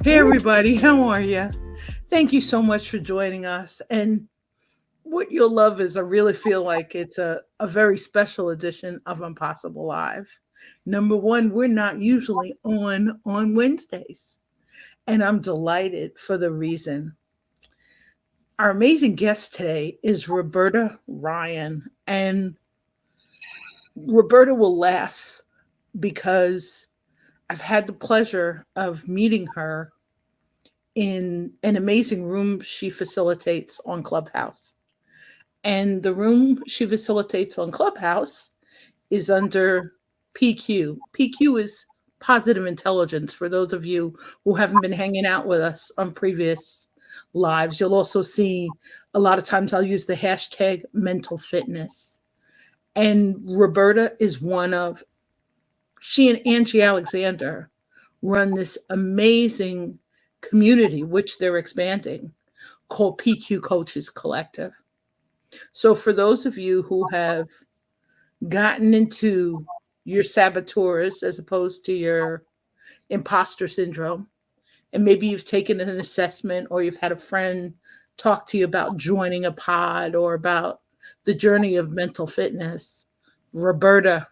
Hey, everybody, how are you? Thank you so much for joining us. And what you'll love is I really feel like it's a very special edition of Impossible Live. Number one, we're not usually on Wednesdays, and I'm delighted for the reason. Our amazing guest today is Roberta Ryan, and Roberta will laugh because I've had the pleasure of meeting her in an amazing room she facilitates on Clubhouse. And the room she facilitates on Clubhouse is under PQ. PQ is positive intelligence for those of you who haven't been hanging out with us on previous lives. You'll also see a lot of times I'll use the hashtag mental fitness. And Roberta is one of, she and Angie Alexander run this amazing community, which they're expanding, called PQ Coaches Collective. So, for those of you who have gotten into your saboteurs as opposed to your imposter syndrome, and maybe you've taken an assessment or you've had a friend talk to you about joining a pod or about the journey of mental fitness, Roberta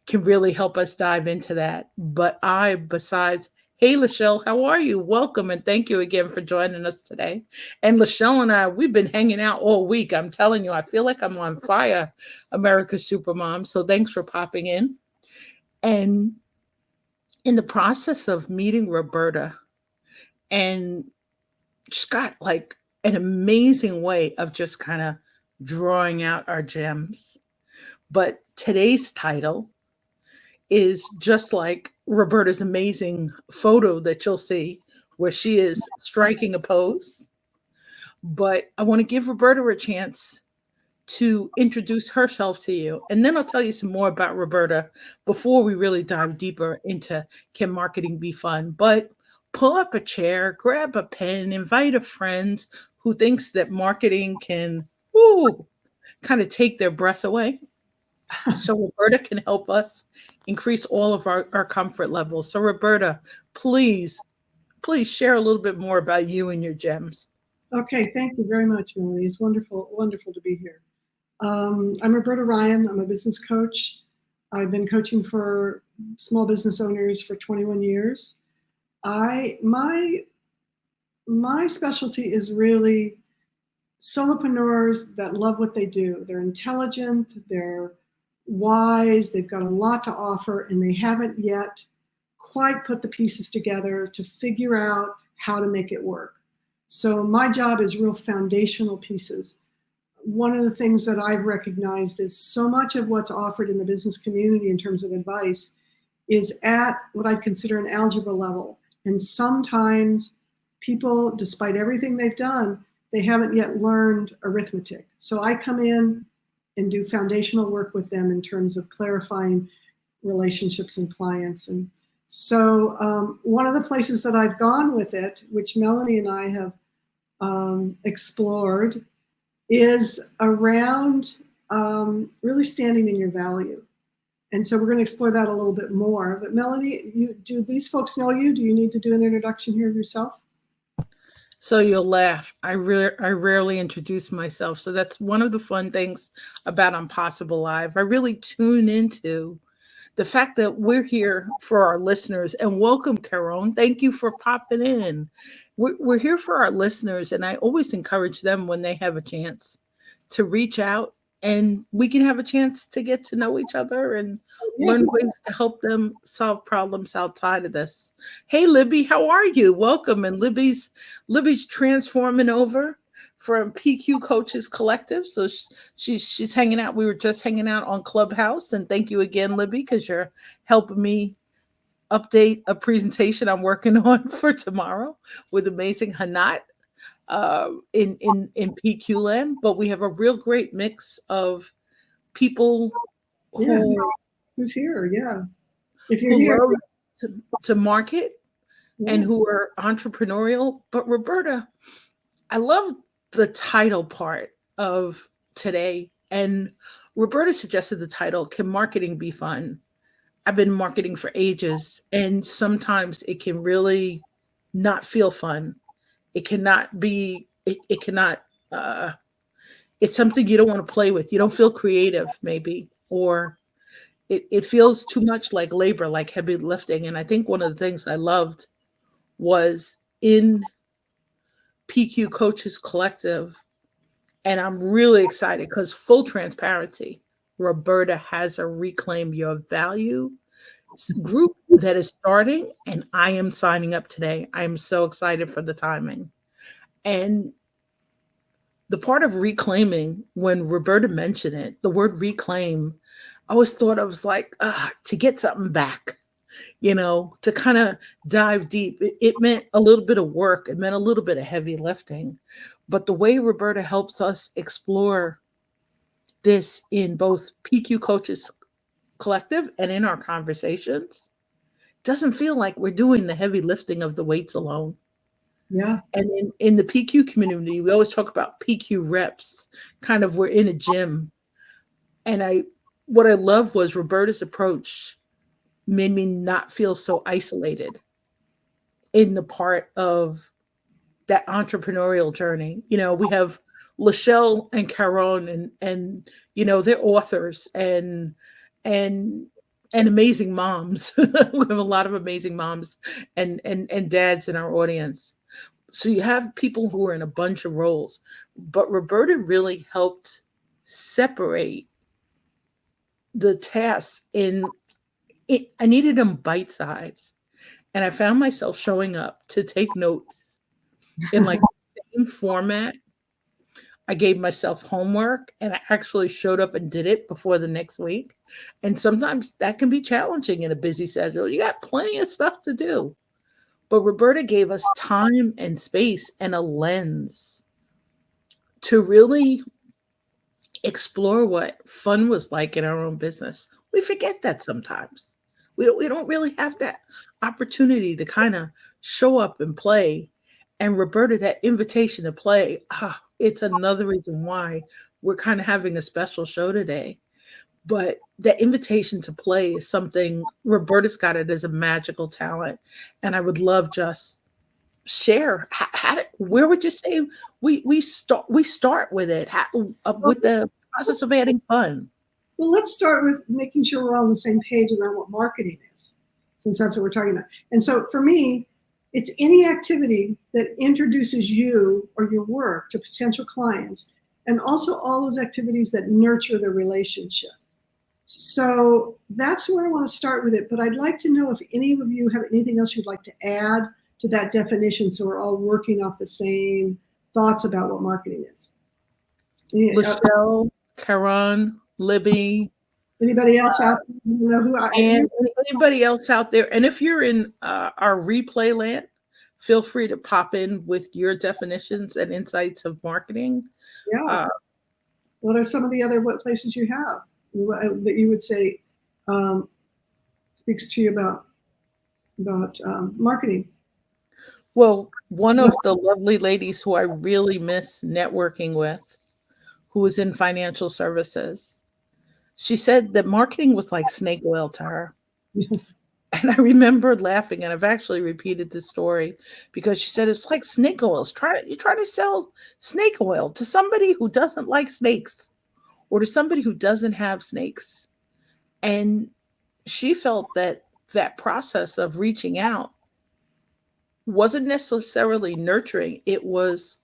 can really help us dive into that. But besides, hey, Lachelle, how are you? Welcome and thank you again for joining us today. And Lachelle and I, we've been hanging out all week. I'm telling you, I feel like I'm on fire, America's Supermom. So thanks for popping in. And in the process of meeting Roberta, and she's got like an amazing way of just kind of drawing out our gems. But today's title is just like Roberta's amazing photo that you'll see where she is striking a pose. But I want to give Roberta a chance to introduce herself to you. And then I'll tell you some more about Roberta before we really dive deeper into can marketing be fun. But pull up a chair, grab a pen, invite a friend who thinks that marketing can kind of take their breath away so Roberta can help us increase all of our comfort levels. So Roberta, please share a little bit more about you and your gems. Okay, thank you very much, Melanie. It's wonderful to be here. I'm Roberta Ryan. I'm a business coach. I've been coaching for small business owners for 21 years. I my specialty is really solopreneurs that love what they do. They're intelligent, they're wise, they've got a lot to offer, and they haven't yet quite put the pieces together to figure out how to make it work. So my job is real foundational pieces. One of the things that I've recognized is so much of what's offered in the business community in terms of advice is at what I consider an algebra level. And sometimes people, despite everything they've done, they haven't yet learned arithmetic. So I come in and do foundational work with them in terms of clarifying relationships and clients. And so one of the places that I've gone with it, which Melanie and I have explored, is around really standing in your value. And so we're going to explore that a little bit more. But Melanie, do these folks know you? Do you need to do an introduction here of yourself? So you'll laugh. I rarely introduce myself. So that's one of the fun things about Impossible Live. I really tune into the fact that we're here for our listeners. And welcome, Caron. Thank you for popping in. We're here for our listeners, and I always encourage them when they have a chance to reach out and we can have a chance to get to know each other and Yeah. learn ways to help them solve problems outside of this. Hey Libby, how are you? Welcome. And Libby's transforming over from PQ Coaches Collective. So she's hanging out. We were just hanging out on Clubhouse. And thank you again, Libby, because you're helping me update a presentation I'm working on for tomorrow with amazing Hanat in PQ land. But we have a real great mix of people Yeah. who Who's here? Yeah. If you're who here, love to, to market and yeah. who are entrepreneurial. But Roberta, I love the title part of today. And Roberta suggested the title, Can Marketing Be Fun? I've been marketing for ages, and sometimes it can really not feel fun. It cannot be, it cannot, it's something you don't want to play with. You don't feel creative, maybe, or it feels too much like labor, like heavy lifting. And I think one of the things I loved was in PQ Coaches Collective, and I'm really excited because full transparency, Roberta has a Reclaim Your Value group that is starting, and I am signing up today. I am so excited for the timing. And the part of reclaiming, when Roberta mentioned it, the word reclaim, I always thought I was like, to get something back, to kind of dive deep. It meant a little bit of work, it meant a little bit of heavy lifting. But the way Roberta helps us explore this in both PQ Coaches Collective and in our conversations doesn't feel like we're doing the heavy lifting of the weights alone. Yeah. And in the PQ community, we always talk about PQ reps, kind of we're in a gym. And what I love was Roberta's approach made me not feel so isolated in the part of that entrepreneurial journey. We have Lachelle and Caron, and they're authors and and amazing moms. We have a lot of amazing moms and dads in our audience. So you have people who are in a bunch of roles, but Roberta really helped separate the tasks in it. I needed them bite size, and I found myself showing up to take notes in like the same format. I gave myself homework and I actually showed up and did it before the next week. And sometimes that can be challenging in a busy schedule. You got plenty of stuff to do. But Roberta gave us time and space and a lens to really explore what fun was like in our own business. We forget that sometimes. We don't really have that opportunity to kind of show up and play. And Roberta, that invitation to play, it's another reason why we're kind of having a special show today. But that invitation to play is something Roberta's got it as a magical talent. And I would love just share where would you say we start with it, Well, with the process of adding fun. well, let's start with making sure we're all on the same page around what marketing is, since that's what we're talking about. And so for me, it's any activity that introduces you or your work to potential clients, and also all those activities that nurture the relationship. So that's where I want to start with it. But I'd like to know if any of you have anything else you'd like to add to that definition, so we're all working off the same thoughts about what marketing is. Lachelle, Karan, Libby, Anybody else out there? You know who and anybody else out there. And if you're in our replay land, feel free to pop in with your definitions and insights of marketing. yeah. Uh, What are some of the other what places you have that you would say um, speaks to you about marketing? well, one of the lovely ladies who I really miss networking with, who was in financial services, she said that marketing was like snake oil to her. And I remember laughing, and I've actually repeated this story because she said it's like snake oils. You try to sell snake oil to somebody who doesn't like snakes or to somebody who doesn't have snakes. And she felt that that process of reaching out wasn't necessarily nurturing. It was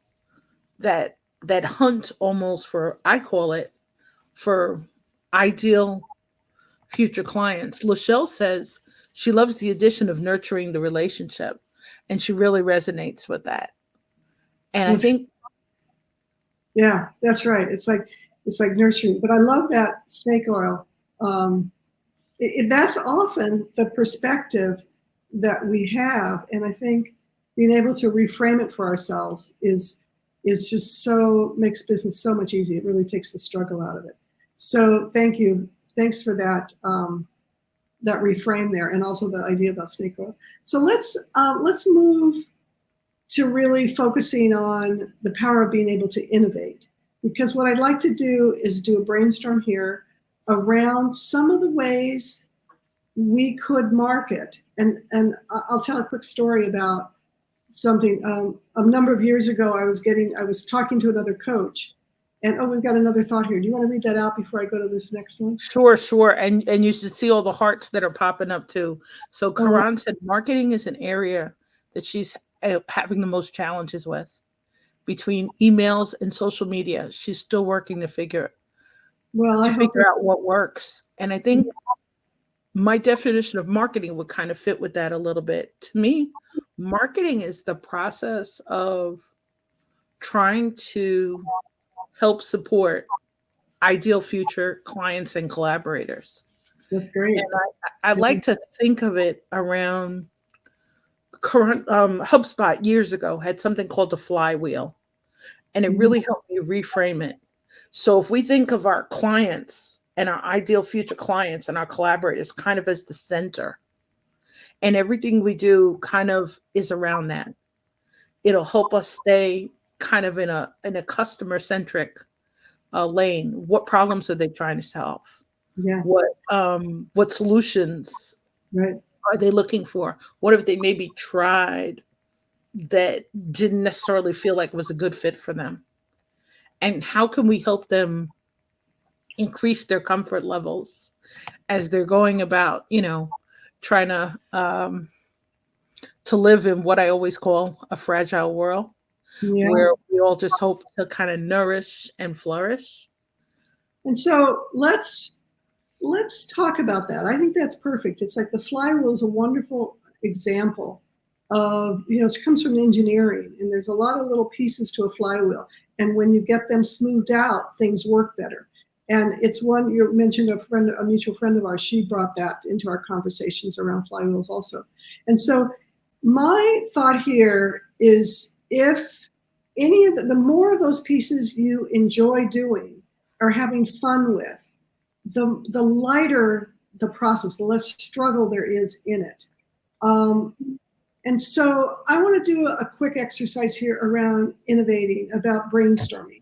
that hunt almost for, I call it, for ideal future clients. Lachelle says she loves the addition of nurturing the relationship, and she really resonates with that. And I That's, think, yeah, that's right. It's like nurturing. But I love that snake oil. That's often the perspective that we have, and I think being able to reframe it for ourselves is just so makes business so much easier. It really takes the struggle out of it. So thank you, thanks for that reframe there, and also the idea about snake oil. So let's move to really focusing on the power of being able to innovate, because what I'd like to do is do a brainstorm here around some of the ways we could market. And I'll tell a quick story about something. A number of years ago, I was talking to another coach, and oh, we've got another thought here. Do you want to read that out before I go to this next one? Sure, sure. And you should see all the hearts that are popping up too. So Oh, Karan said marketing is an area that she's having the most challenges with between emails and social media. She's still working well, I to hope figure that. out what works. And I think my definition of marketing would kind of fit with that a little bit. To me, marketing is the process of trying to help support ideal future clients and collaborators. That's And great. I I think. like to think of it around current HubSpot years ago had something called the flywheel, and it Mhm. really helped me reframe it. So if we think of our clients and our ideal future clients and our collaborators kind of as the center, and everything we do kind of is around that, it'll help us stay kind of in a customer centric lane. What problems are they trying to solve? Yeah. What solutions Right. are they looking for? What have they maybe tried that didn't necessarily feel like it was a good fit for them? And how can we help them increase their comfort levels as they're going about, trying to live in what I always call a fragile world Yeah. where we all just hope to kind of nourish and flourish. And so let's talk about that. I think that's perfect. It's like the flywheel is a wonderful example of, it comes from engineering, and there's a lot of little pieces to a flywheel. And when you get them smoothed out, things work better. And it's one you mentioned a mutual friend of ours. She brought that into our conversations around flywheels also. And so my thought here is if any of the more of those pieces you enjoy doing or having fun with, the lighter the process, the less struggle there is in it. Um, and so I want to do a quick exercise here around innovating, about brainstorming.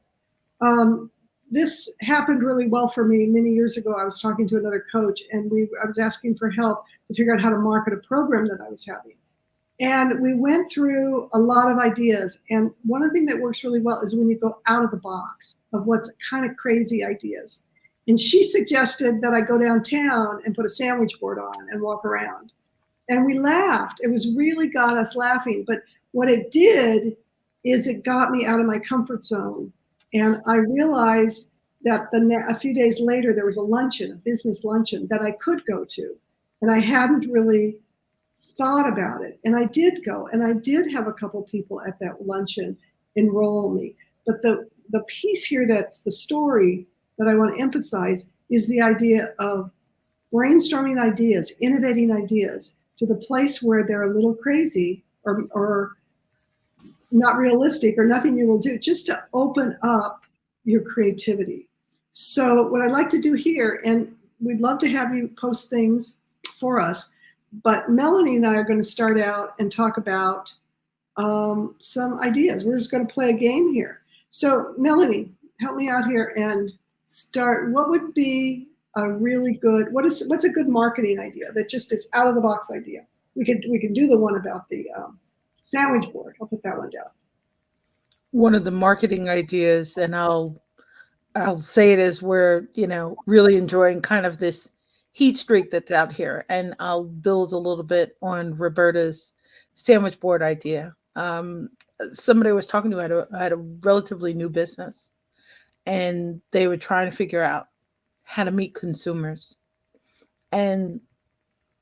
Um, this happened really well for me many years ago. I was talking to another coach, and I was asking for help to figure out how to market a program that I was having. And we went through a lot of ideas. And one of the things that works really well is when you go out of the box of what's kind of crazy ideas. And she suggested that I go downtown and put a sandwich board on and walk around. And we laughed. It was really got us laughing. But what it did is it got me out of my comfort zone. And I realized that a few days later, there was a luncheon, a business luncheon that I could go to. And I hadn't really thought about it. And I did go, and I did have a couple people at that luncheon enroll me. But the piece here that's the story that I want to emphasize is the idea of brainstorming ideas, innovating ideas to the place where they're a little crazy or not realistic or nothing you will do, just to open up your creativity. So, what I'd like to do here, and we'd love to have you post things for us, but Melanie and I are going to start out and talk about some ideas. We're just going to play a game here. So, Melanie, help me out here and start. What would be a really good? What's a good marketing idea that just is out of the box idea? We could do the one about the sandwich board. I'll put that one down. One of the marketing ideas, and I'll say it as we're, really enjoying kind of this heat streak that's out here. And I'll build a little bit on Roberta's sandwich board idea. Somebody I was talking to had a relatively new business, and they were trying to figure out how to meet consumers. And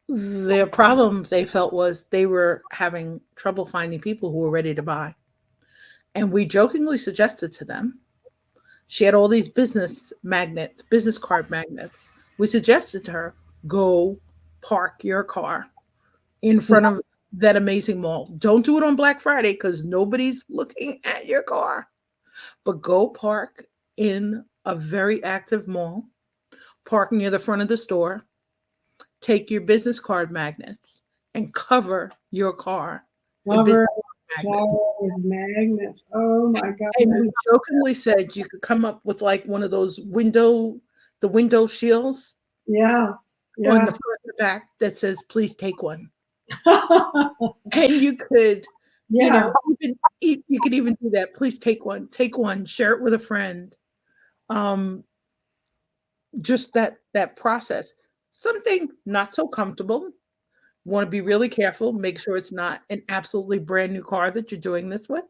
their problem they felt was they were having trouble finding people who were ready to buy. And we jokingly suggested to them, she had all these business card magnets. We suggested to her, go park your car in front of that amazing mall. Don't do it on Black Friday because nobody's looking at your car, but go park in a very active mall, park near the front of the store, take your business card magnets and cover your car with Cover business card magnets. cover with magnets. Oh my And God. we jokingly said you could come up with like one of those the window shields Yeah, on yeah. the front and the back that says, please take one. And you could You Yeah. know, you could even do that. Please take one, share it with a friend. Um, just that process. Something not so comfortable. Want to be really careful. Make sure it's not an absolutely brand new car that you're doing this with.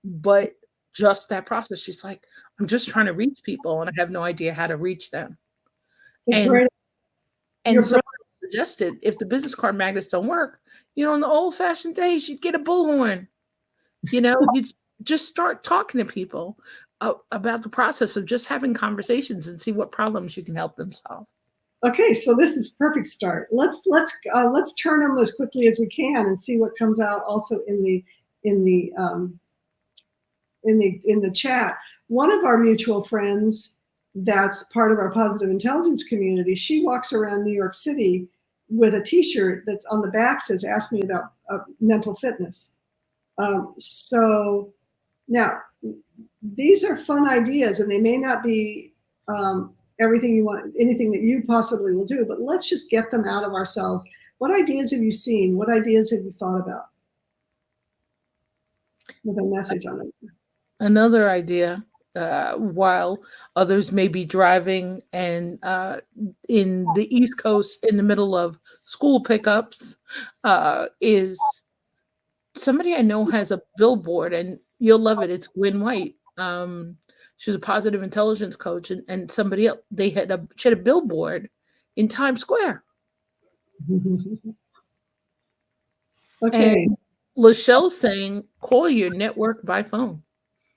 But just that process. She's like, I'm just trying to reach people, and I have no idea how to reach them. It's a And great, and you're someone brilliant. suggested if the business card magnets don't work, in the old fashioned days, you'd get a bullhorn. You just start talking to people about the process of just having conversations and see what problems you can help them solve. Okay, so this is perfect start. Let's turn them as quickly as we can and see what comes out also in the in the chat. One of our mutual friends that's part of our positive intelligence community, she walks around New York City with a T-shirt that's on the back says "Ask me about mental fitness." So now these are fun ideas, and they may not be everything you want, anything that you possibly will do, but let's just get them out of ourselves. What ideas have you seen? What ideas have you thought about with a message on it? Another idea, while others may be driving and in the East Coast in the middle of school pickups, is somebody I know has a billboard, and you'll love it. It's Gwen White. She's a positive intelligence coach, and somebody else. She had a billboard in Times Square, and Okay. Lachelle's saying, "Call your network by phone."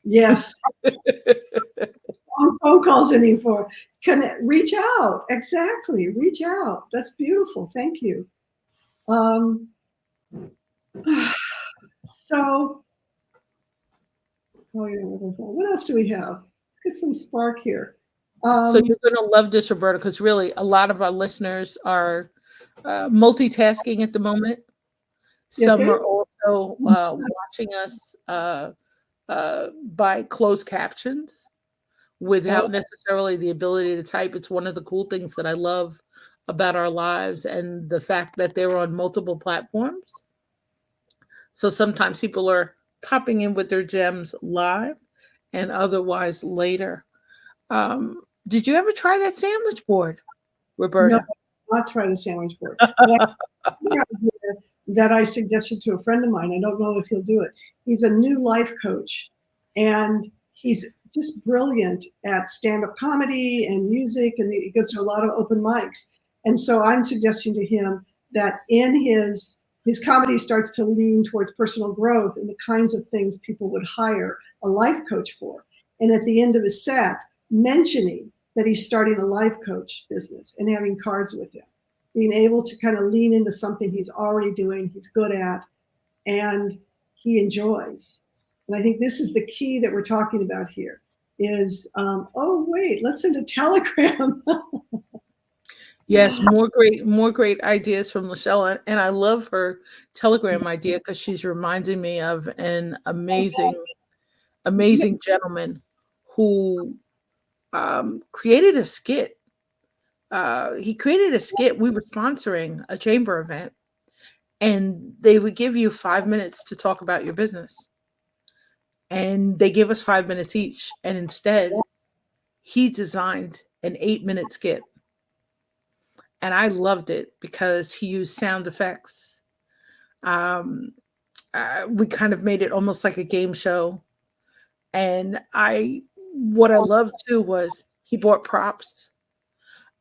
Yes. On phone calls anymore. Can reach out. Exactly. Reach out. That's beautiful. Thank you. Um, so, oh yeah, what else do we have? Let's get some spark here. So Um, you're going to love this, Roberta, because really a lot of our listeners are multitasking at the moment. Some okay. are also watching us by closed captions Oh, without necessarily the ability to type. It's one of the cool things that I love about our lives and the fact that they're on multiple platforms. So sometimes people are popping in with their gems live and otherwise later. Did you ever try that sandwich board, no, Roberta? not try the sandwich board. But another idea that I suggested to a friend of mine, I don't know if he'll do it. He's a new life coach, and he's just brilliant at stand-up comedy and music, and he goes to a lot of open mics. And so I'm suggesting to him that in his comedy starts to lean towards personal growth and the kinds of things people would hire a life coach for. And at the end of his set, mentioning that he's starting a life coach business and having cards with him, being able to kind of lean into something he's already doing, he's good at, and he enjoys. And I think this is the key that we're talking about here is, oh, wait, let's send a telegram. Yes, more great ideas from Lachelle, and I love her Telegram idea because she's reminding me of an amazing gentleman who created a skit. He created a skit. We were sponsoring a chamber event, and they would give you 5 minutes to talk about your business, and they give us 5 minutes each. And instead, he designed an 8 minute skit, and I loved it because he used sound effects. Um, we kind of made it almost like a game show. And what I loved too was he bought props,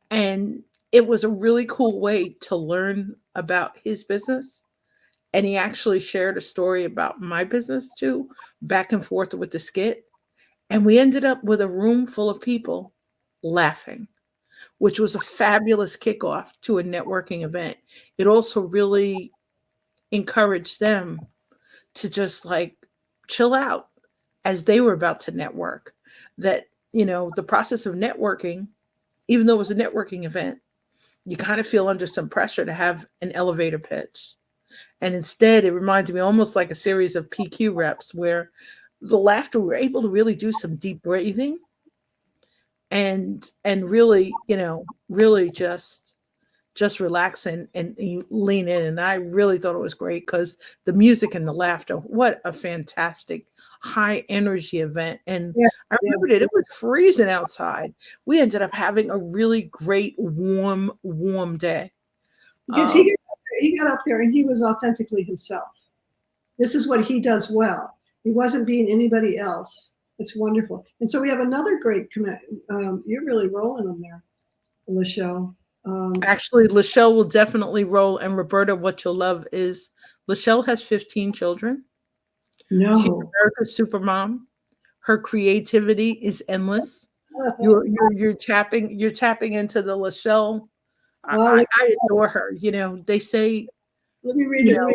and it was a really cool way to learn about his business. And he actually shared a story about my business too, back and forth with the skit. And we ended up with a room full of people laughing, which was a fabulous kickoff to a networking event. It also really encouraged them to just like chill out as they were about to network. That, the process of networking, even though it was a networking event, you kind of feel under some pressure to have an elevator pitch. And instead, it reminded me almost like a series of PQ reps where the laughter, we were able to really do some deep breathing and really, really just just relax and you lean in. And I really thought it was great because the music and the laughter, what a fantastic high energy event. And Yes, I remember yes. that it was freezing outside. We ended up having a really great warm day. Because Um, he got up there and he was authentically himself. This is what he does well. He wasn't being anybody else. It's wonderful. And so we have another great commit. You're really rolling them there, Lachelle. Um, Actually, Lachelle will definitely roll. And Roberta, what you'll love is Lachelle has 15 children. She's no. America's supermom. Her creativity is endless. You're tapping into the Lachelle. I, Well, I, I adore her. They say, let me read you it. know,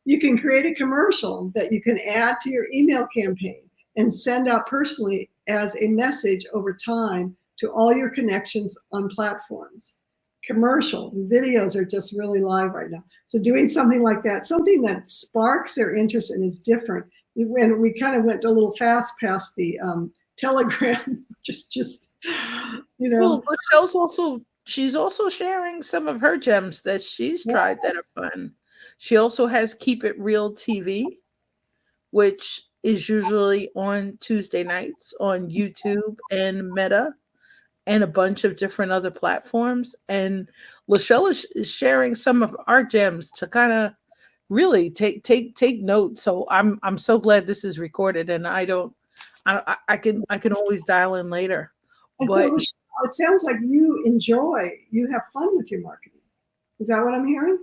You can create a commercial that you can add to your email campaign and send out personally as a message over time to all your connections on platforms. Commercial videos are just really live right now. So doing something like that, something that sparks their interest and is different. When we kind of went a little fast past the Telegram, just you know. well, she's also sharing some of her gems that she's tried that are fun. She also has Keep It Real TV, which is usually on Tuesday nights on YouTube and Meta and a bunch of different other platforms. And Lachelle is sharing some of our gems to kind of really take note. So I'm so glad this is recorded, and I can always dial in later. And so But it sounds like you have fun with your marketing. Is that what I'm hearing?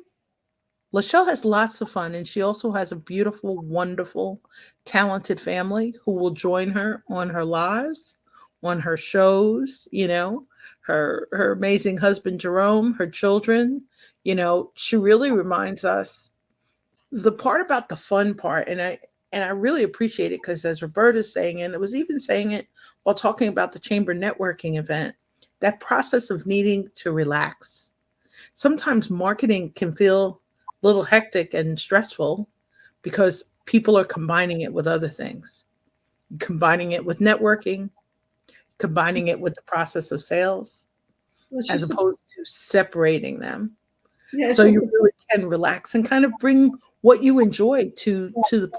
Lachelle has lots of fun, and she also has a beautiful, wonderful, talented family who will join her on her lives, on her shows. Her amazing husband Jerome, her children. She really reminds us the part about the fun part, and I really appreciate it because as Roberta's saying, and it was even saying it while talking about the chamber networking event, that process of needing to relax. Sometimes marketing can feel a little hectic and stressful because people are combining it with other things, combining it with networking, combining it with the process of sales, Well, it's as just opposed to separating them. yeah, it's So just you really can relax and kind of bring what you enjoy to the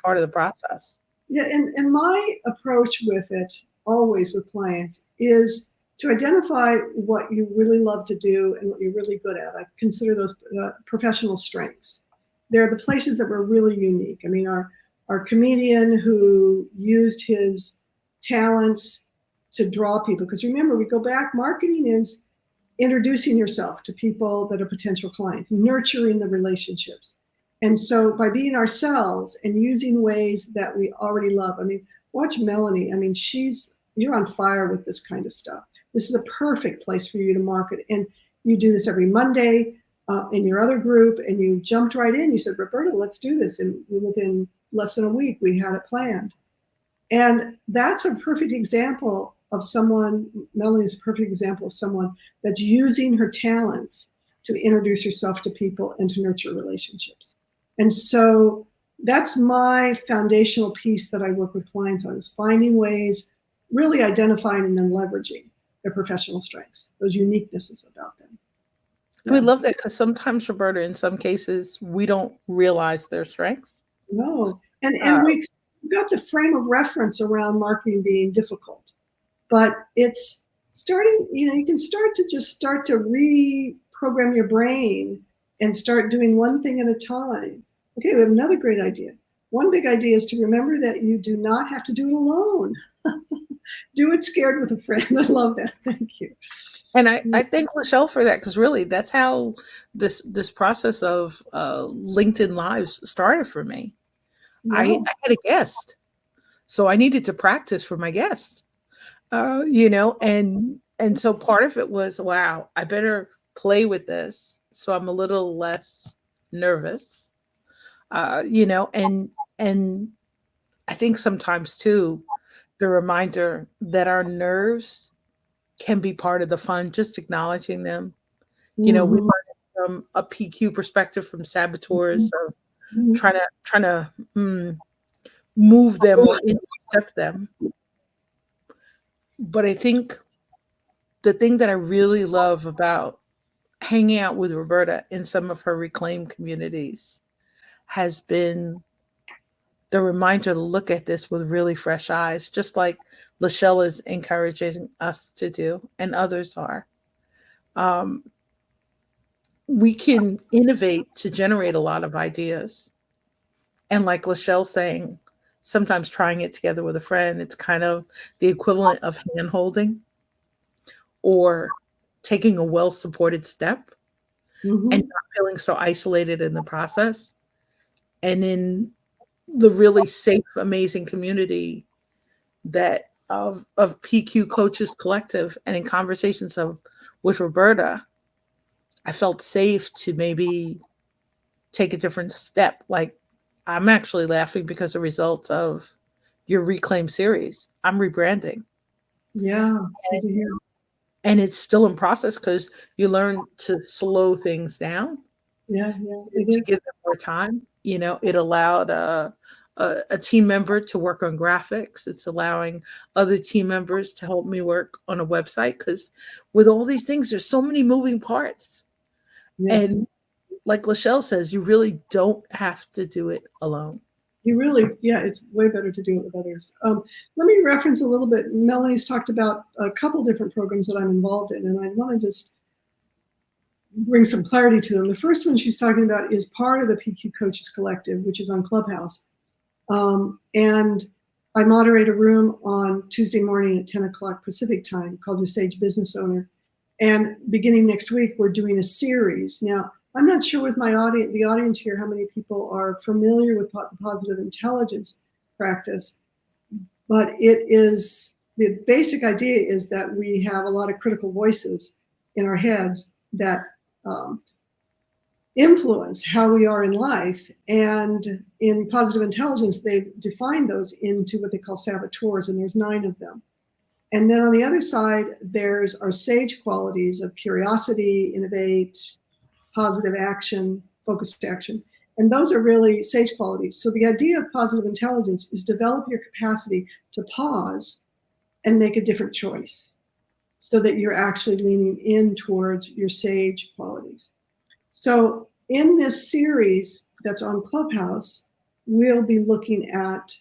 part of the process. yeah, and my approach with it always with clients is to identify what you really love to do and what you're really good at. I consider those professional strengths. They're the places that were really unique. I mean, our comedian who used his talents to draw people. Because remember, we go back. Marketing is introducing yourself to people that are potential clients, nurturing the relationships. And so by being ourselves and using ways that we already love, I mean, watch Melanie. I mean, you're on fire with this kind of stuff. This is a perfect place for you to market. And you do this every Monday in your other group, and you jumped right in. You said, Roberta, let's do this. And within less than a week, we had it planned. And that's a perfect example of someone, Melanie's a perfect example of someone that's using her talents to introduce herself to people and to nurture relationships. And so that's my foundational piece that I work with clients on is finding ways, really identifying and then leveraging their professional strengths, those uniquenesses about them. We Yeah. love that because sometimes, Roberta, in some cases, we don't realize their strengths. No. And Uh, we got the frame of reference around marketing being difficult, but it's starting, you can start to reprogram your brain and start doing one thing at a time. Okay, we have another great idea. One big idea is to remember that you do not have to do it alone. Do it scared with a friend. I love that. Thank you. and I thank Michelle for that because really that's how this process of LinkedIn Lives started for me. I, Yeah. I had a guest, so I needed to practice for my guest. And so part of it was, wow, I better play with this so I'm a little less nervous. And I think sometimes too, the reminder that our nerves can be part of the fun, just acknowledging them. We Mm-hmm. learn it from a PQ perspective from saboteurs of Mm-hmm. trying to move them or intercept them. But I think the thing that I really love about hanging out with Roberta in some of her reclaimed communities has been the reminder to look at this with really fresh eyes, just like Lachelle is encouraging us to do, and others are. Um, we can innovate to generate a lot of ideas. And like Lachelle saying, sometimes trying it together with a friend, it's kind of the equivalent of hand holding or taking a well supported step and Mm-hmm. not feeling so isolated in the process. And in the really safe, amazing community that of PQ Coaches Collective and in conversations of with Roberta, I felt safe to maybe take a different step. Like I'm actually laughing because the results of your Reclaim series. I'm rebranding. Yeah, good to hear. And it's still in process because you learn to slow things down Yeah, yeah, it to is. give them more time. You know, it allowed a team member to work on graphics. It's allowing other team members to help me work on a website because with all these things, there's so many moving parts. Yes. And like Lachelle says, you really don't have to do it alone. You really, yeah, it's way better to do it with others. Let me reference a little bit. Melanie's talked about a couple different programs that I'm involved in, and I want to just bring some clarity to them. The first one she's talking about is part of the PQ Coaches Collective, which is on Clubhouse. And I moderate a room on Tuesday morning at 10 o'clock Pacific time called Your Sage Business Owner. And beginning next week, we're doing a series. Now, I'm not sure with my audience, the audience here, how many people are familiar with the positive intelligence practice, but it is the basic idea is that we have a lot of critical voices in our heads that um, influence how we are in life. And in positive intelligence, they've defined those into what they call saboteurs, and there's 9 of them. And then on the other side, there's our sage qualities of curiosity, innovate, positive action, focused action. And those are really sage qualities. So the idea of positive intelligence is develop your capacity to pause and make a different choice so that you're actually leaning in towards your sage qualities. So in this series that's on Clubhouse, we'll be looking at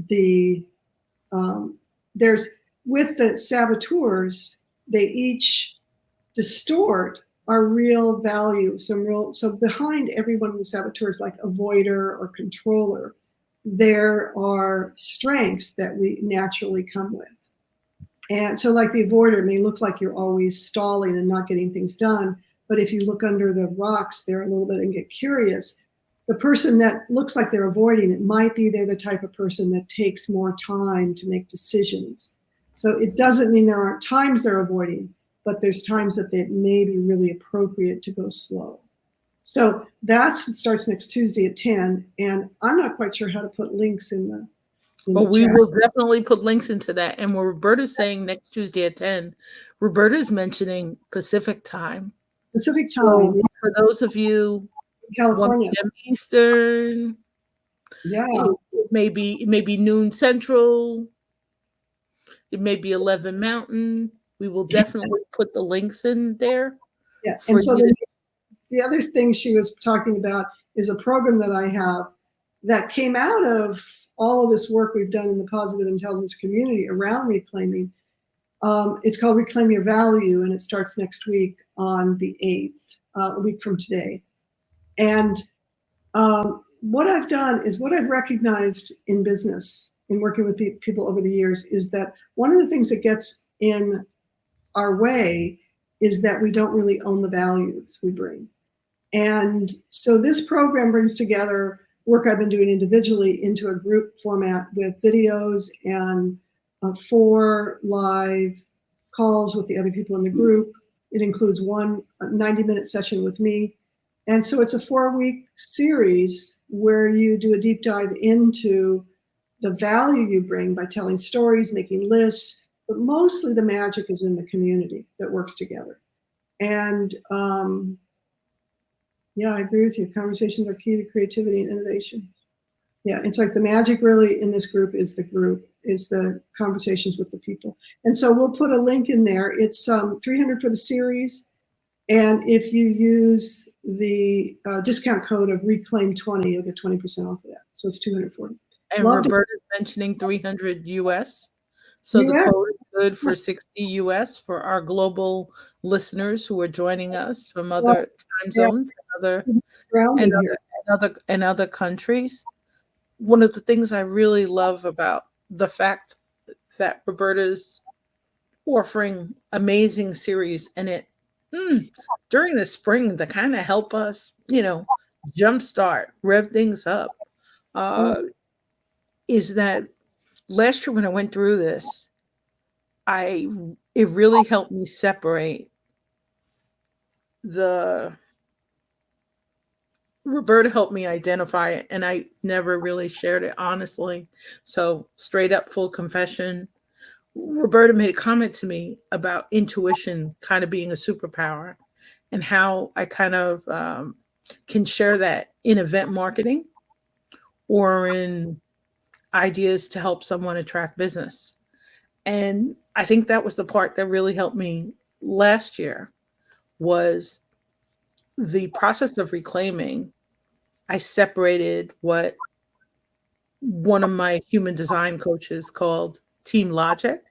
the there's with the saboteurs, they each distort our real value. So behind every one of the saboteurs, like avoider or controller, there are strengths that we naturally come with. And so, like the avoider may look like you're always stalling and not getting things done. But if you look under the rocks there a little bit and get curious, the person that looks like they're avoiding it might be they're the type of person that takes more time to make decisions. So it doesn't mean there aren't times they're avoiding, but there's times that it may be really appropriate to go slow. So that starts next Tuesday at 10. And I'm not quite sure how to put links in But the we chat. will definitely put links into that. And what Roberta's saying next Tuesday at 10, Roberta's mentioning Pacific time. Pacific time, So for those of you, 1 California. p.m. Eastern, Yeah. it may be noon Central, it may be 11 Mountain. We will definitely put the links in there Yeah. for And so you to. the other thing she was talking about is a program that I have that came out of all of this work we've done in the positive intelligence community around reclaiming. It's called Reclaim Your Value, and it starts next week on the 8th, a week from today. And what I've done is what I've recognized in business, in working with people over the years, is that one of the things that gets in our way is that we don't really own the values we bring. And so this program brings together work I've been doing individually into a group format with videos and 4 live calls with the other people in the group. It includes one 90-minute session with me. And so it's a 4-week series where you do a deep dive into the value you bring by telling stories, making lists, but mostly the magic is in the community that works together. And yeah, I agree with you. Conversations are key to creativity and innovation. Yeah, it's like the magic really in this group, is the conversations with the people. And so we'll put a link in there. It's $300 for the series, And if you use the discount code of Reclaim20, you'll get 20% off of that. So it's 240. And Loved it. Roberta's mentioning 300 US. So the US. code is good for 60 US for our global listeners who are joining us from Well, other time yeah, zones grounded here. and other countries. One of the things I really love about the fact that Roberta's offering amazing series and it mm, during the spring to kind of help us, jumpstart, rev things up, Mm, uh, is that last year when I went through this, I it really helped me separate the Roberta helped me identify it, and I never really shared it honestly. So, straight up, full confession. Roberta made a comment to me about intuition kind of being a superpower and how I kind of can share that in event marketing or in ideas to help someone attract business. And I think that was the part that really helped me last year was the process of reclaiming. I separated what one of my human design coaches called team logic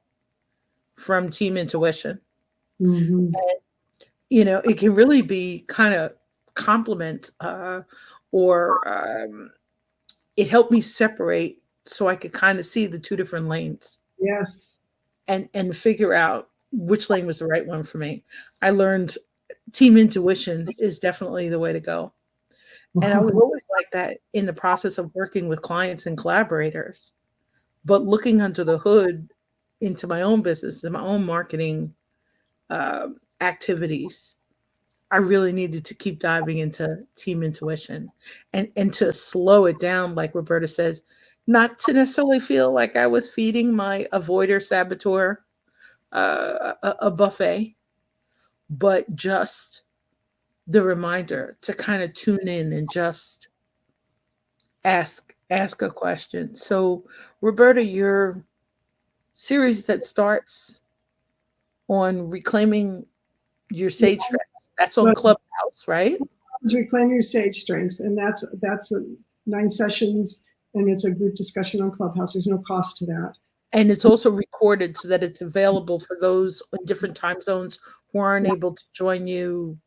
from team intuition. mhm. It can really be kind of compliment or it helped me separate so I could kind of see the two different lanes Yes. and figure out which lane was the right one for me. I learned team intuition is definitely the way to go. And I was always like that in the process of working with clients and collaborators. But looking under the hood into my own business and my own marketing uh, activities, I really needed to keep diving into team intuition and to slow it down, like Roberta says, not to necessarily feel like I was feeding my avoider saboteur a buffet, but just the reminder to kind of tune in and just ask a question. So, Roberta, your series that starts on reclaiming your sage strengths, that's on But Clubhouse, right? it's Reclaim Your Sage Strengths, and that's 9 sessions, and it's a group discussion on Clubhouse. There's no cost to that. And it's also recorded so that it's available for those in different time zones who aren't Yes, able to join you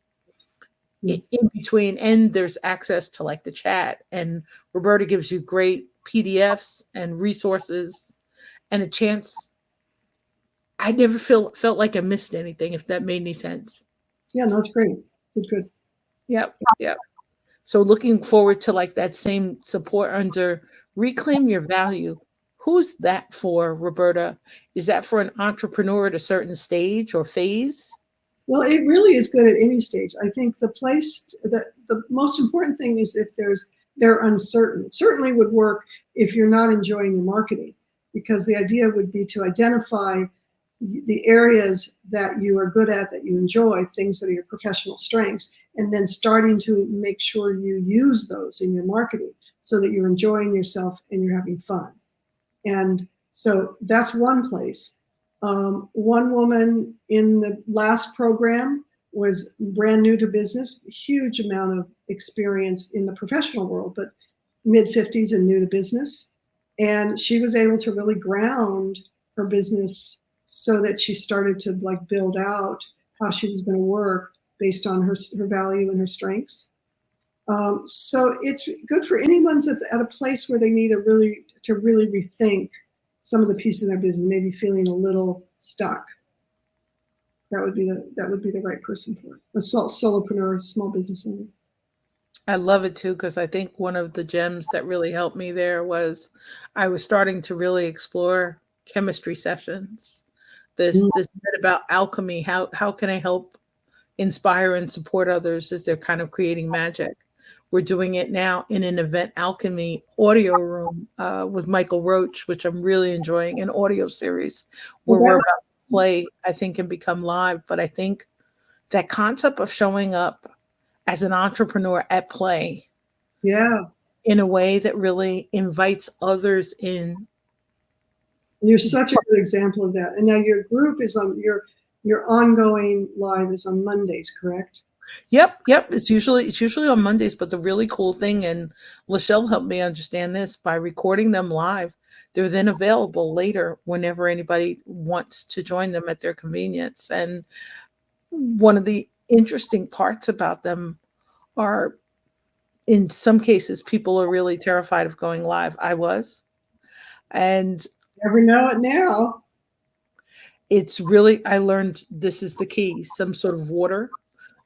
yes. in between. And there's access to like the chat. And Roberta gives you great PDFs and resources and a chance. I never felt like I missed anything, if that made any sense. Yeah, no, that's great. Good, good. Yep. Yep. So looking forward to like that same support under Reclaim Your Value. Who's that for, Roberta? Is that for an entrepreneur at a certain stage or phase? Well, it really is good at any stage. I think the most important thing is if they're uncertain. It certainly would work if you're not enjoying your marketing, because the idea would be to identify the areas that you are good at, that you enjoy, things that are your professional strengths, and then starting to make sure you use those in your marketing so that you're enjoying yourself and you're having fun. And so that's one place. One woman in the last program was brand new to business, huge amount of experience in the professional world, but mid 50s and new to business. And she was able to really ground her business so that she started to like build out how she was going to work based on her value and her strengths. So it's good for anyone that's at a place where they need to really rethink some of the pieces of their business, maybe feeling a little stuck. That would be the right person for it. A solopreneur, small business owner. I love it too because I think one of the gems that really helped me there was I was starting to really explore chemistry sessions. This bit about alchemy. How can I help inspire and support others as they're kind of creating magic? We're doing it now in an event alchemy audio room with Michael Roach, which I'm really enjoying, an audio series Well, where that we're was, about to play, I think, and become live. But I think that concept of showing up as an entrepreneur at play yeah. in a way that really invites others in. You're such a good example of that. And now your group is on your your ongoing live is on Mondays, correct? Yep, yep. It's usually on Mondays, but the really cool thing, and Lachelle helped me understand this by recording them live. They're then available later whenever anybody wants to join them at their convenience. And one of the interesting parts about them are, in some cases, people are really terrified of going live. I was, and Never know it now. it's really, I learned this is the key: some sort of water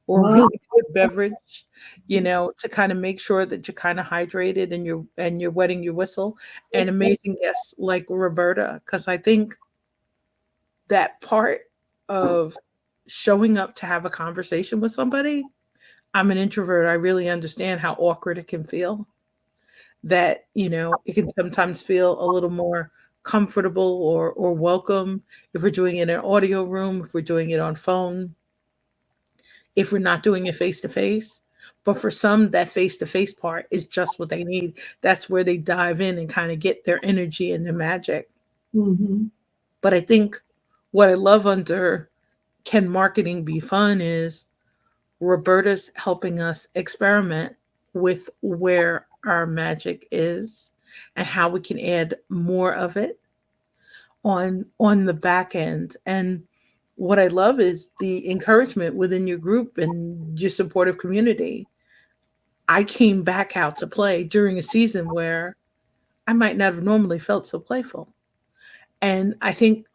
or Wow. really good beverage, to kind of make sure that you're kind of hydrated and you're wetting your whistle, and amazing guests like Roberta, because I think that part of showing up to have a conversation with somebody, I'm an introvert. I really understand how awkward it can feel. That, it can sometimes feel a little more comfortable or welcome if we're doing it in an audio room, if we're doing it on phone, if we're not doing it face to face. But for some, that face to face part is just what they need. That's where they dive in and kind of get their energy and their magic. Mm-hmm. But I think what I love under Can Marketing Be Fun is Roberta's helping us experiment with where our magic is and how we can add more of it on the back end. And what I love is the encouragement within your group and your supportive community. I came back out to play during a season where I might not have normally felt so playful. And I think,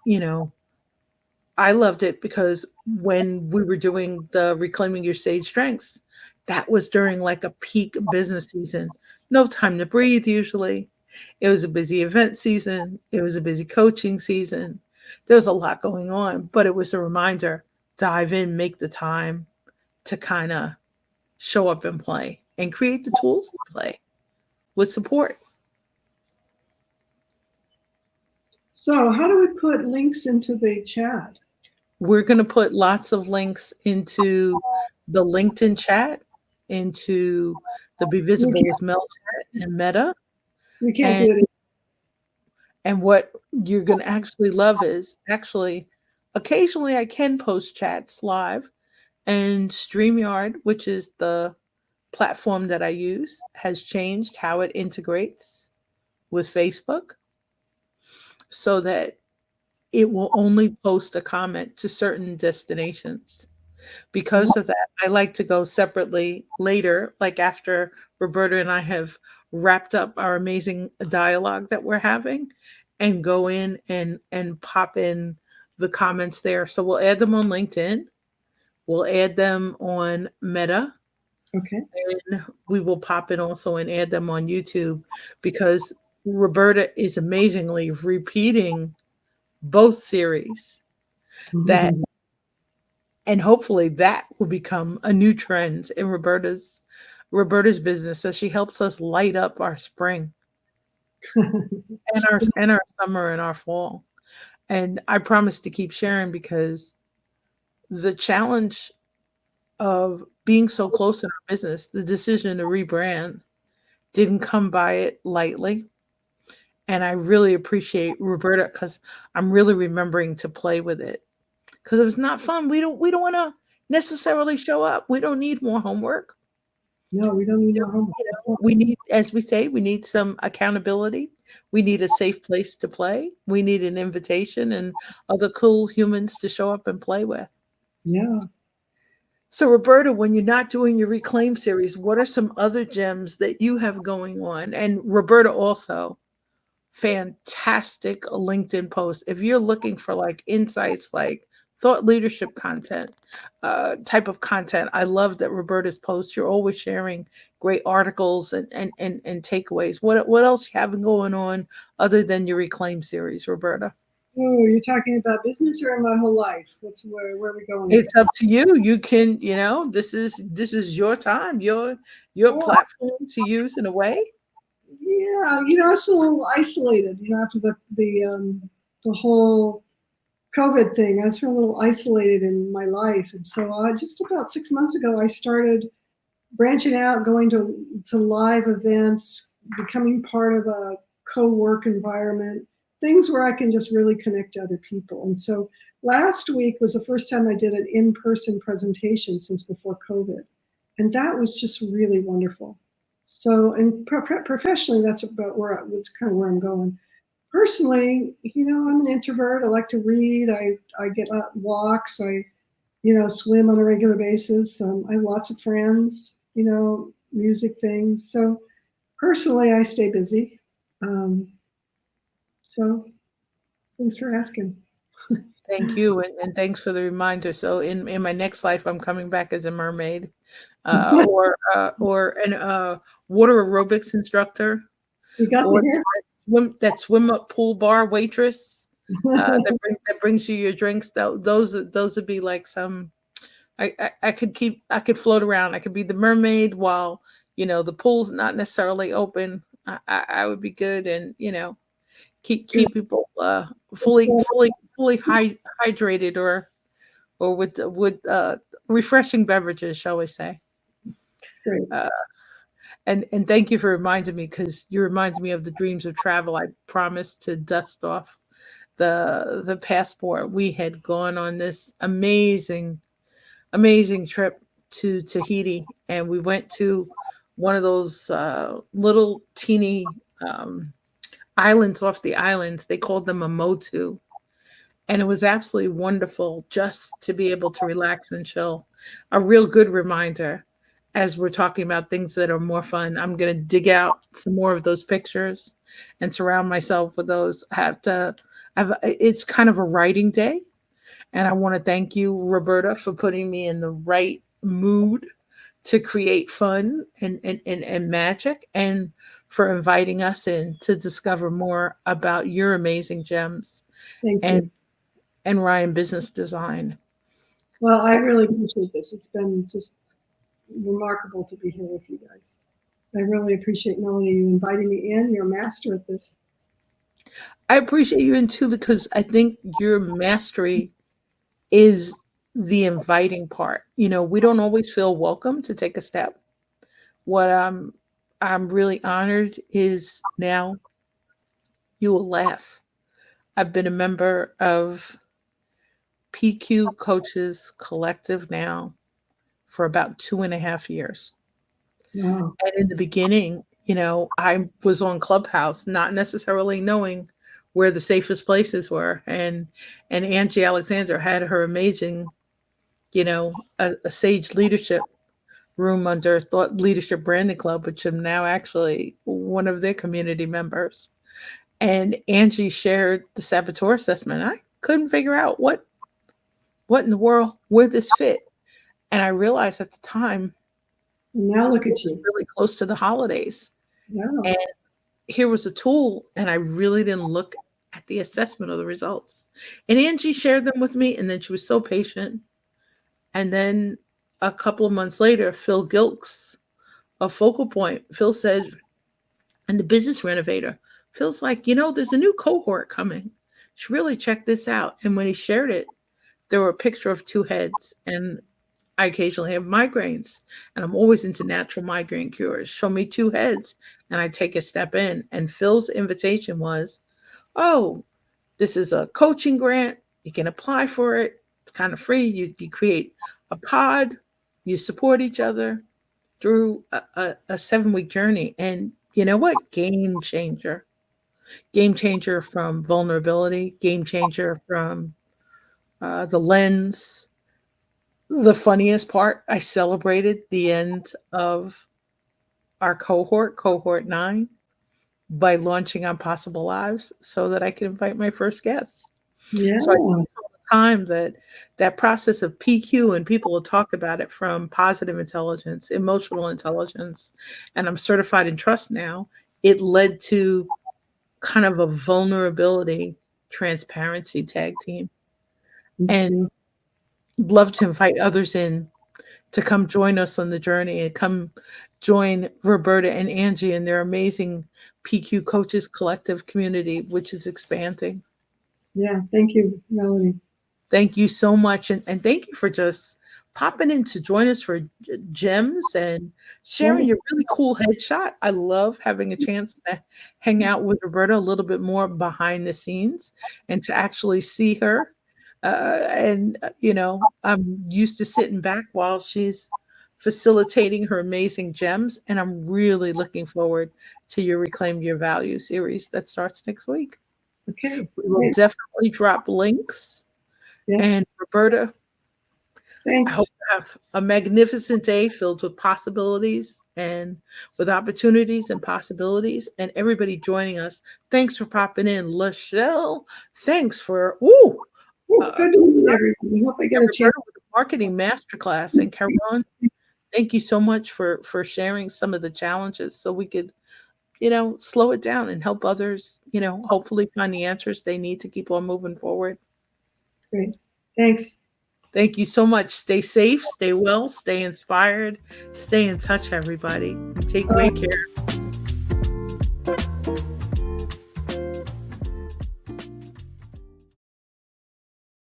I loved it because when we were doing the Reclaiming Your Stage Strengths, that was during like a peak business season. No time to breathe, usually. It was a busy event season, it was a busy coaching season. There was a lot going on, but it was a reminder: dive in, make the time to kind of show up and play and create the tools to play with support. So, how do we put links into the chat? We're going to put lots of links into the LinkedIn chat, into the Be We Visible can't, with Mel chat and Meta. we can't And do it. what you're going to actually love is actually occasionally I can post chats live, and StreamYard, which is the platform that I use, has changed how it integrates with Facebook so that it will only post a comment to certain destinations. Because of that, I like to go separately later, like after Roberta and I have wrapped up our amazing dialogue that we're having, and go in and pop in the comments there. So we'll add them on LinkedIn, we'll add them on Meta, Okay. and we will pop in also and add them on YouTube, because Roberta is amazingly repeating both series, that and hopefully that will become a new trend in Roberta's business, as she helps us light up our spring and our summer and our fall. And I promise to keep sharing, because the challenge of being so close in our business, the decision to rebrand, didn't come by it lightly. And I really appreciate Roberta, because I'm really remembering to play with it. Because if it's not fun, we don't want to necessarily show up. We don't need more homework. No, we don't need more homework. We need, as we say, we need some accountability. We need a safe place to play. We need an invitation and other cool humans to show up and play with. Yeah. So, Roberta, when you're not doing your Reclaim series, what are some other gems that you have going on? And Roberta also, fantastic LinkedIn post. If you're looking for like insights, like thought leadership content, type of content, I love that Roberta's posts. You're always sharing great articles and takeaways. What else you having going on other than your Reclaim series, Roberta? Oh, you're talking about business or my whole life? Where are we going with It's this? up to you. You can, this is your time, your Oh, platform to use in a way. yeah. I was feeling a little isolated. After the whole COVID thing, I was feeling a little isolated in my life, and so just about 6 months ago, I started branching out, going to live events, becoming part of a co-work environment, things where I can just really connect to other people. And so last week was the first time I did an in-person presentation since before COVID, and that was just really wonderful. So, and professionally, that's about that's kind of where I'm going. Personally, I'm an introvert. I like to read. I get walks. I swim on a regular basis. I have lots of friends. Music things. So personally, I stay busy. Um, so thanks for asking. Thank you, and thanks for the reminder. So in my next life, I'm coming back as a mermaid, or an water aerobics instructor, You got the or hair. that swim up pool bar waitress, that brings you your drinks. Those would be like some. I could float around. I could be the mermaid while the pool's not necessarily open. I would be good, and keep people fully hydrated, or with refreshing beverages, shall we say. Great. uh, and thank you for reminding me, because you reminds me of the dreams of travel. I promised to dust off the passport. We had gone on this amazing trip to Tahiti, and we went to one of those little teeny islands off the islands. They called them a motu, and it was absolutely wonderful just to be able to relax and chill. A real good reminder, as we're talking about things that are more fun. I'm going to dig out some more of those pictures and surround myself with those. I have to have It's kind of a writing day, and I want to thank you, Roberta, for putting me in the right mood to create fun and magic, and for inviting us in to discover more about your amazing gems Thank and you. Ryan Business Design. Well, I really appreciate this. It's been just remarkable to be here with you guys. I really appreciate, Melanie, you inviting me in. You're a master at this. I appreciate you in too, because I think your mastery is the inviting part. We don't always feel welcome to take a step. What I'm really honored is, now you will laugh, I've been a member of PQ Coaches Collective now for about 2.5 years. Wow. And in the beginning, I was on Clubhouse, not necessarily knowing where the safest places were. And Angie Alexander had her amazing, a Sage Leadership room under Thought Leadership Branding Club, which I'm now actually one of their community members. And Angie shared the saboteur assessment. I couldn't figure out what in the world would this fit. And I realized at the time And now look it at was you. really close to the holidays. Wow. And here was a tool, and I really didn't look at the assessment of the results. And Angie shared them with me, and then she was so patient. And then a couple of months later, Phil Gilks, a focal point, Phil said, and the business renovator, Phil's like, there's a new cohort coming. You should really check this out. And when he shared it, there were a picture of two heads. And I occasionally have migraines, and I'm always into natural migraine cures. Show me two heads, and I take a step in. And Phil's invitation was, "Oh, this is a coaching grant. You can apply for it. It's kind of free. You create a pod, you support each other through a 7-week journey." And you know what? Game changer. Game changer from vulnerability, game changer from the lens. The funniest part, I celebrated the end of our cohort 9, by launching on Possible Lives so that I could invite my first guests. Yeah. So I tell the time that process of PQ, and people will talk about it from positive intelligence, emotional intelligence, and I'm certified in trust now. It led to kind of a vulnerability transparency tag team, Thank and you. love to invite others in to come join us on the journey, and come join Roberta and Angie and their amazing PQ Coaches Collective community, which is expanding. Yeah. Thank you, Melanie. Thank you so much. And thank you for just popping in to join us for gems and sharing Well, your really cool headshot. I love having a chance to hang out with Roberta a little bit more behind the scenes, and to actually see her And I'm used to sitting back while she's facilitating her amazing gems, and I'm really looking forward to your Reclaim Your Value series that starts next week. Okay, We will great. definitely drop links. Yes, And Roberta, I hope thanks. you have a magnificent day filled with possibilities and with opportunities and possibilities. And everybody joining us, thanks for popping in. Lachelle, thanks for Oh, uh, good to meet everyone. I hope I get a chance. Roberta with the marketing masterclass. And Caron, thank you so much for sharing some of the challenges so we could slow it down and help others, hopefully find the answers they need to keep on moving forward. Great. Thanks. Thank you so much. Stay safe, stay well, stay inspired, stay in touch, everybody, and take great Bye. care.